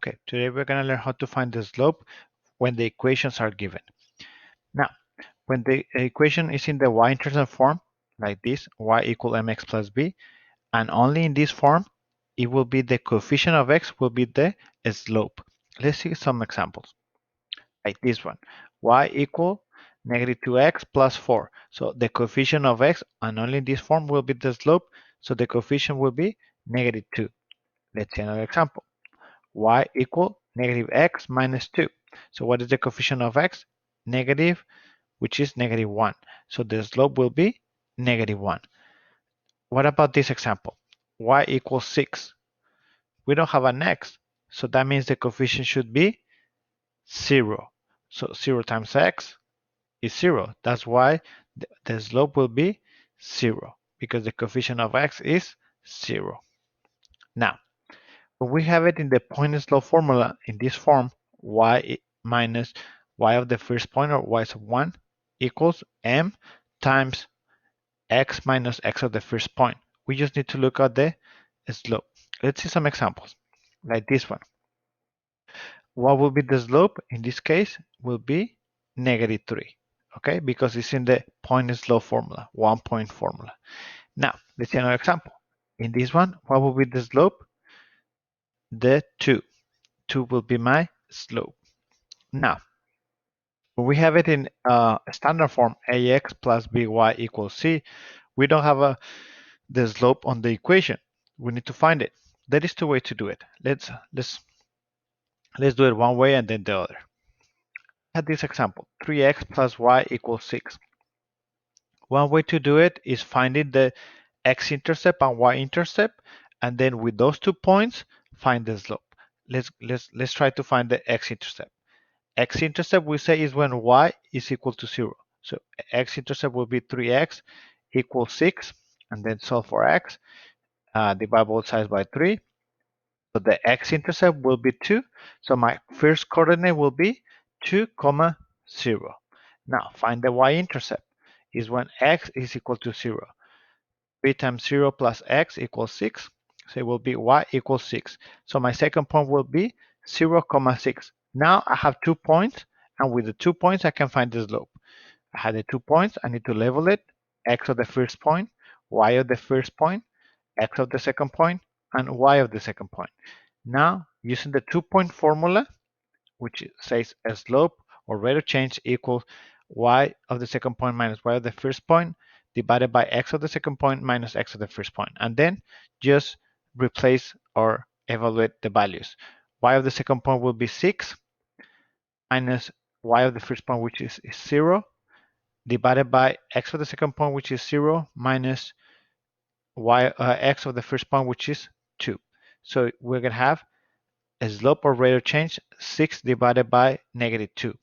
Okay, today we're going to learn how to find the slope when the equations are given. Now, when the equation is in the y-intercept form, like this, y equal mx plus b, and only in this form, it will be the coefficient of x will be the slope. Let's see some examples, like this one, y equal negative 2x plus 4. So the coefficient of x, and only in this form, will be the slope, so the coefficient will be negative 2. Let's see another example. Y equal negative x minus 2. So what is the coefficient of x? Negative, which is negative 1. So the slope will be negative 1. What about this example? Y equals 6. We don't have an x, so that means the coefficient should be 0. So 0 times x is 0. That's why the slope will be 0, because the coefficient of x is 0. Now, when we have it in the point slope formula in this form, y minus y of the first point, or y sub 1, equals m times x minus x of the first point. We just need to look at the slope. Let's see some examples, like this one. What will be the slope? In this case, will be negative 3, okay? Because it's in the point slope formula, 1-point formula. Now, let's see another example. In this one, what will be the slope? The 2. 2 will be my slope. Now, when we have it in standard form, ax plus by equals c, we don't have the slope on the equation. We need to find it. There is two ways to do it. Let's do it one way and then the other. At this example, 3x plus y equals 6. One way to do it is finding the x-intercept and y-intercept, and then with those 2 points, find the slope. Let's try to find the x-intercept. X-intercept we say is when y is equal to 0. So x-intercept will be 3x equals 6, and then solve for x. Divide both sides by 3. So the x-intercept will be 2. So my first coordinate will be 2, 0. Now find the y-intercept. Is when x is equal to 0. 3 times 0 plus x equals 6. So it will be y equals 6. So my second point will be 0, 6. Now I have 2 points, and with the 2 points I can find the slope. I had the 2 points, I need to level it. X of the first point, y of the first point, x of the second point, and y of the second point. Now, using the 2-point formula, which says a slope or rate of change equals y of the second point minus y of the first point divided by x of the second point minus x of the first point. And then just replace or evaluate the values. Y of the second point will be 6 minus y of the first point, which is 0, divided by x of the second point, which is 0, minus x of the first point, which is 2. So we're going to have a slope or rate of change 6 divided by negative 2.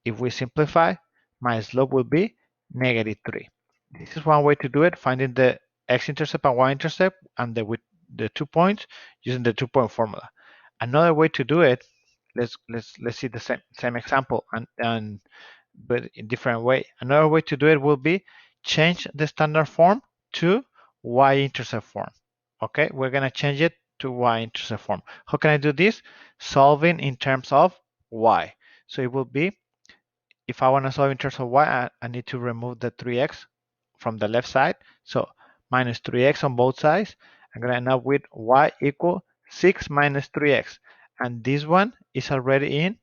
If we simplify, my slope will be negative 3. This is one way to do it, finding the x-intercept and y-intercept, and with the 2 points using the 2-point formula. Another way to do it, let's see the same example and but in different way. Another way to do it will be change the standard form to y-intercept form. Okay, we're gonna change it to y-intercept form. How can I do this? Solving in terms of y. So it will be, if I want to solve in terms of y, I need to remove the 3x from the left side. So minus 3x on both sides. I'm going to end up with y equal 6 minus 3x. And this one is already in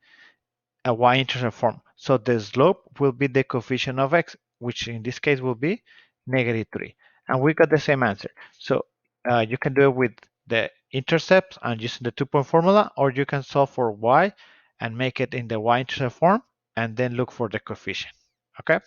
a y-intercept form. So the slope will be the coefficient of x, which in this case will be negative 3. And we got the same answer. So you can do it with the intercepts and using the 2-point formula, or you can solve for y and make it in the y-intercept form and then look for the coefficient. Okay?